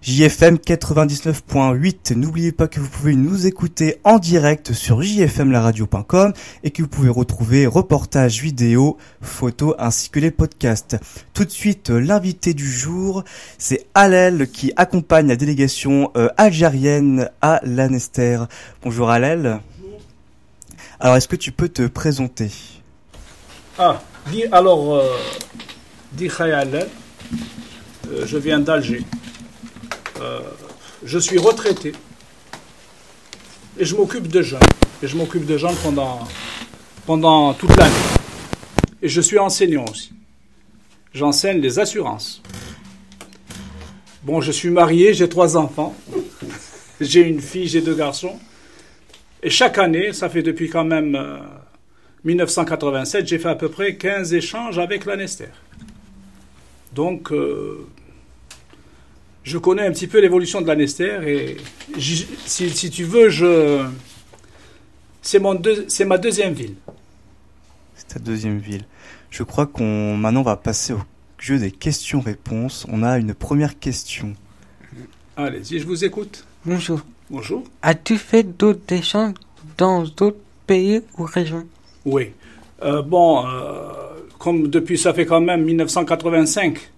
JFM 99.8. N'oubliez pas que vous pouvez nous écouter en direct sur jfmlaradio.com et que vous pouvez retrouver reportages vidéo, photos ainsi que les podcasts. Tout de suite, l'invité du jour, c'est Allel qui accompagne la délégation algérienne à l'Annester. Bonjour Allel. Bonjour. Alors, est-ce que tu peux te présenter? Dis Allel, je viens d'Alger. Je suis retraité et je m'occupe de jeunes. Et je m'occupe de jeunes pendant toute l'année. Et je suis enseignant aussi. J'enseigne les assurances. Bon, je suis marié, j'ai 3 enfants. J'ai une fille, j'ai 2 garçons. Et chaque année, ça fait depuis quand même 1987, j'ai fait à peu près 15 échanges avec l'Annester. Donc, je connais un petit peu l'évolution de l'Annester et si tu veux, c'est ma deuxième ville. C'est ta deuxième ville. Je crois maintenant on va passer au jeu des questions-réponses. On a une première question. Allez-y, je vous écoute. Bonjour. Bonjour. As-tu fait d'autres échanges dans d'autres pays ou régions? Oui. Comme depuis, ça fait quand même 1985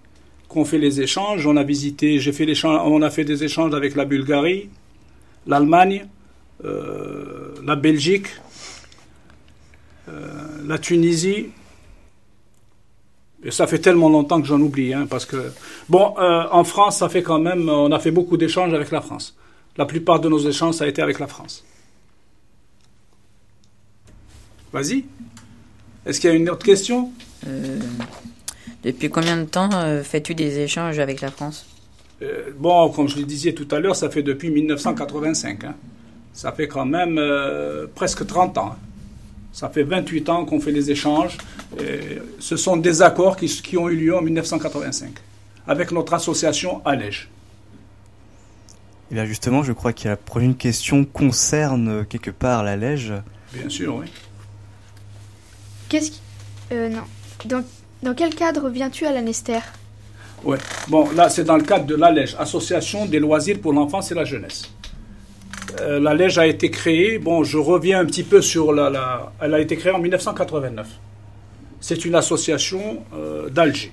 qu'on fait les échanges. On a fait des échanges avec la Bulgarie, l'Allemagne, la Belgique, la Tunisie. Et ça fait tellement longtemps que j'en oublie, parce que en France, ça fait quand même, on a fait beaucoup d'échanges avec la France. La plupart de nos échanges, ça a été avec la France. Vas-y. Est-ce qu'il y a une autre question? Depuis combien de temps fais-tu des échanges avec la France? Comme je le disais tout à l'heure, ça fait depuis 1985. Ça fait quand même presque 30 ans. Ça fait 28 ans qu'on fait les échanges. Ce sont des accords qui ont eu lieu en 1985 avec notre association Allège. Et bien justement, je crois que la prochaine question concerne quelque part l'Allège. Bien sûr, oui. Dans quel cadre viens-tu à l'Annester? Oui. Là, c'est dans le cadre de l'Allège, Association des loisirs pour l'enfance et la jeunesse. L'Allège a été créée, je reviens un petit peu sur elle a été créée en 1989. C'est une association d'Alger.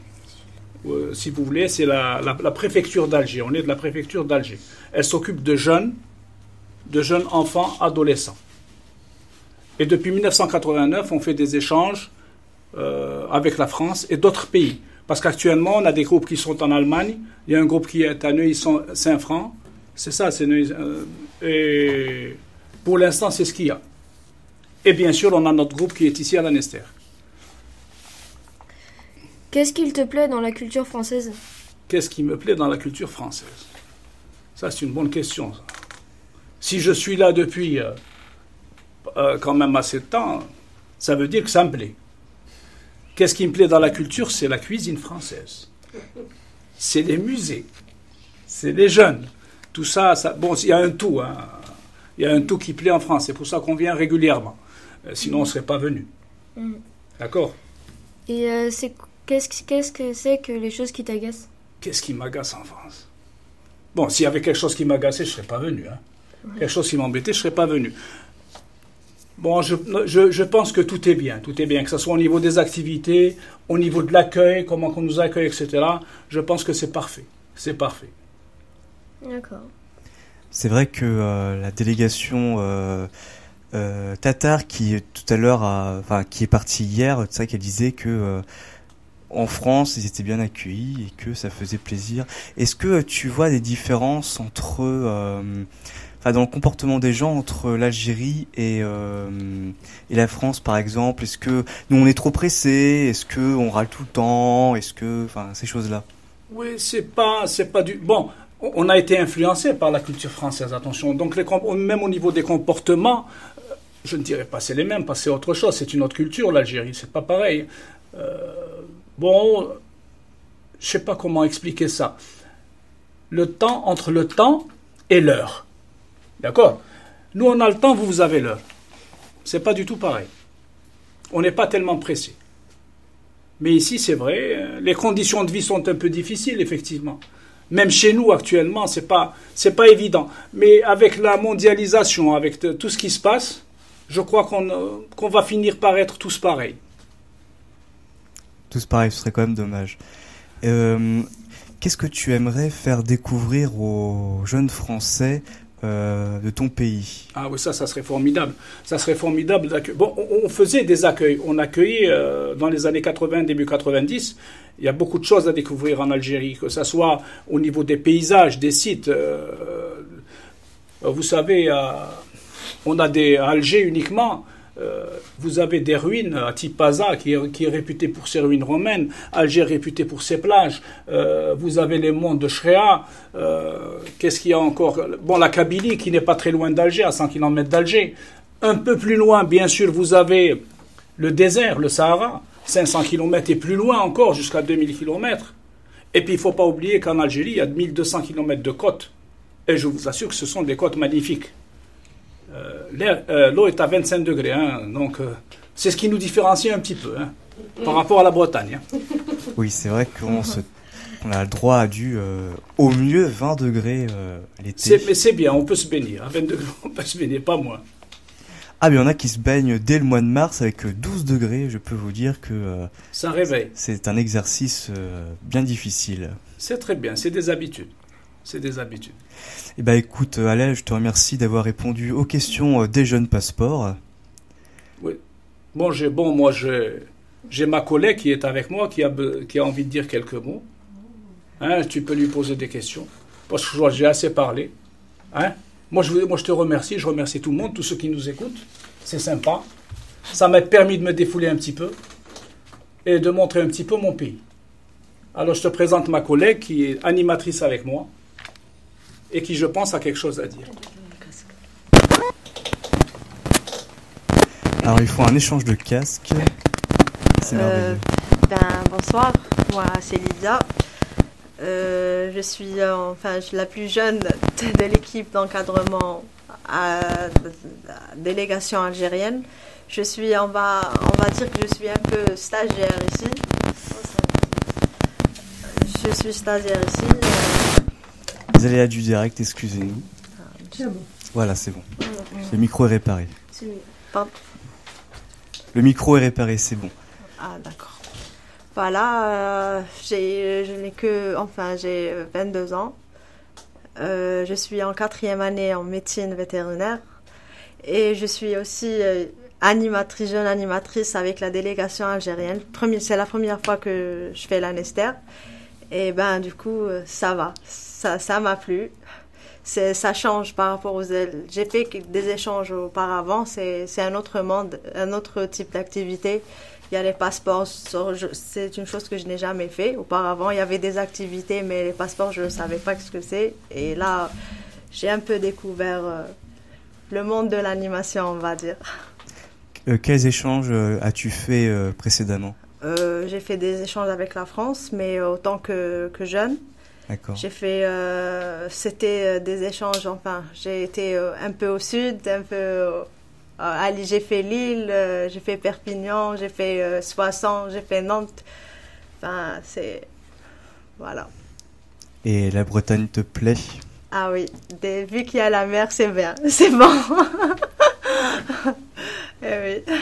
Si vous voulez, c'est la préfecture d'Alger. On est de la préfecture d'Alger. Elle s'occupe de jeunes enfants, adolescents. Et depuis 1989, on fait des échanges avec la France et d'autres pays. Parce qu'actuellement, on a des groupes qui sont en Allemagne. Il y a un groupe qui est à Neuilly-Saint-Franc. C'est ça, c'est Neuilly. Et pour l'instant, c'est ce qu'il y a. Et bien sûr, on a notre groupe qui est ici à l'Annester. Qu'est-ce qu'il te plaît dans la culture française? Qu'est-ce qui me plaît dans la culture française? Ça, c'est une bonne question. Ça. Si je suis là depuis quand même assez de temps, ça veut dire que ça me plaît. Qu'est-ce qui me plaît dans la culture? C'est la cuisine française. C'est les musées. C'est les jeunes. Tout ça, il y a un tout. Il y a un tout qui plaît en France. C'est pour ça qu'on vient régulièrement. Sinon, on ne serait pas venu. D'accord? Et qu'est-ce que c'est que les choses qui t'agacent? Qu'est-ce qui m'agace en France? S'il y avait quelque chose qui m'agaçait, je ne serais pas venu. Ouais. Quelque chose qui m'embêtait, je ne serais pas venu. Je pense que tout est bien. Tout est bien, que ce soit au niveau des activités, au niveau de l'accueil, comment on nous accueille, etc. Je pense que c'est parfait. C'est parfait. D'accord. C'est vrai que la délégation tatar qui tout à l'heure, qui est partie hier, c'est vrai qu'elle disait que en France, ils étaient bien accueillis et que ça faisait plaisir. Est-ce que tu vois des différences entre dans le comportement des gens entre l'Algérie et la France, par exemple? Est-ce que nous, on est trop pressés? Est-ce que on râle tout le temps? Est-ce que, ces choses-là? Oui, c'est pas du... on a été influencé par la culture française, attention. Donc, même au niveau des comportements, je ne dirais pas c'est les mêmes, parce que c'est autre chose. C'est une autre culture, l'Algérie. C'est pas pareil. Je sais pas comment expliquer ça. Entre le temps et l'heure. D'accord? Nous, on a le temps, vous avez l'heure. C'est pas du tout pareil. On n'est pas tellement pressé. Mais ici, c'est vrai, les conditions de vie sont un peu difficiles, effectivement. Même chez nous actuellement, c'est pas évident. Mais avec la mondialisation, avec tout ce qui se passe, je crois qu'on va finir par être tous pareils. Tous pareils, ce serait quand même dommage. Qu'est-ce que tu aimerais faire découvrir aux jeunes Français de ton pays? Ah oui, ça serait formidable. Ça serait formidable d'accueillir. Bon, on faisait des accueils. On accueillait dans les années 80, début 90. Il y a beaucoup de choses à découvrir en Algérie, que ce soit au niveau des paysages, des sites. Vous savez, on a à Alger uniquement. Vous avez des ruines à Tipaza qui est réputé pour ses ruines romaines, Alger réputé pour ses plages, vous avez les monts de Shrea, qu'est-ce qu'il y a encore? Bon, la Kabylie qui n'est pas très loin d'Alger, à 100 km d'Alger. Un peu plus loin, bien sûr, vous avez le désert, le Sahara, 500 km et plus loin encore, jusqu'à 2000 km. Et puis il ne faut pas oublier qu'en Algérie, il y a 1200 km de côtes. Et je vous assure que ce sont des côtes magnifiques. L'eau est à 25 degrés, hein, donc c'est ce qui nous différencie un petit peu par rapport à la Bretagne. Oui, c'est vrai qu'on a le droit à au mieux 20 degrés l'été. Mais c'est bien, on peut se baigner. À 20 degrés, on peut se baigner, pas moins. Ah, mais il y en a qui se baignent dès le mois de mars avec 12 degrés. Je peux vous dire que ça réveille. C'est un exercice bien difficile. C'est très bien, c'est des habitudes. C'est des habitudes. Eh ben, écoute, Alain, je te remercie d'avoir répondu aux questions des jeunes passeports. Oui. Moi, j'ai ma collègue qui est avec moi, qui a envie de dire quelques mots. Hein, tu peux lui poser des questions. Parce que je vois que j'ai assez parlé. Hein? Moi, je te remercie. Je remercie tout le monde, tous ceux qui nous écoutent. C'est sympa. Ça m'a permis de me défouler un petit peu et de montrer un petit peu mon pays. Alors, je te présente ma collègue qui est animatrice avec moi et qui, je pense, a quelque chose à dire. Alors, il faut un échange de casques. C'est merveilleux. Bonsoir, moi c'est Lydia. Je suis la plus jeune de l'équipe d'encadrement à la délégation algérienne. On va dire que je suis un peu stagiaire ici. Je suis stagiaire ici. Les aléas du direct, excusez-nous. C'est bon. Voilà, c'est bon. Le micro est réparé. Pardon. Le micro est réparé, c'est bon. Ah, d'accord. Voilà, j'ai 22 ans. Je suis en 4e année en médecine vétérinaire. Et je suis aussi jeune animatrice avec la délégation algérienne. C'est la première fois que je fais l'ANESTER. Et du coup, ça va. Ça m'a plu. Ça change par rapport aux ailes. J'ai fait des échanges auparavant. C'est un autre monde, un autre type d'activité. Il y a les passeports. C'est une chose que je n'ai jamais fait. Auparavant, il y avait des activités, mais les passeports, je ne savais pas ce que c'est. Et là, j'ai un peu découvert le monde de l'animation, on va dire. Quels échanges as-tu fait précédemment? J'ai fait des échanges avec la France, mais autant que jeune. D'accord. J'ai fait, c'était des échanges, j'ai été un peu au sud, un peu, j'ai fait Lille, j'ai fait Perpignan, j'ai fait Soissons, j'ai fait Nantes, voilà. Et la Bretagne te plaît? Ah oui, vu qu'il y a la mer, c'est bien, c'est bon. Eh oui.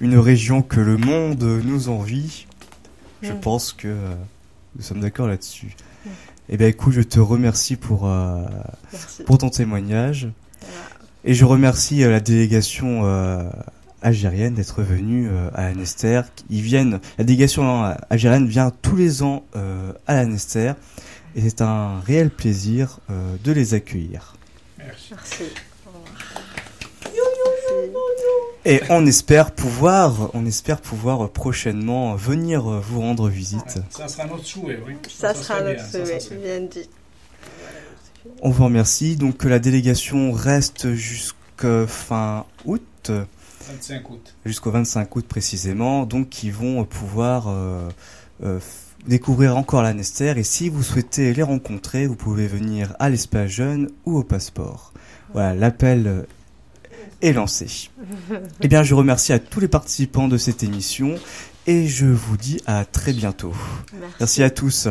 Une région que le monde nous envie, je pense que... nous sommes d'accord là-dessus. Eh bien, écoute, je te remercie pour ton témoignage. Voilà. Et je remercie la délégation algérienne d'être venue à l'ANESTER. La délégation algérienne vient tous les ans à l'ANESTER. Et c'est un réel plaisir de les accueillir. Merci. Et on espère pouvoir prochainement venir vous rendre visite. Ça sera notre souhait, oui. Ça sera notre souhait, bien dit. On vous remercie. Donc la délégation reste jusqu'à fin août. 25 août. Jusqu'au 25 août précisément. Donc ils vont pouvoir découvrir encore l'ANESTER. Et si vous souhaitez les rencontrer, vous pouvez venir à l'Espace Jeune ou au Passeport. Voilà, l'appel est lancé. Eh bien, je remercie à tous les participants de cette émission et je vous dis à très bientôt. Merci à tous.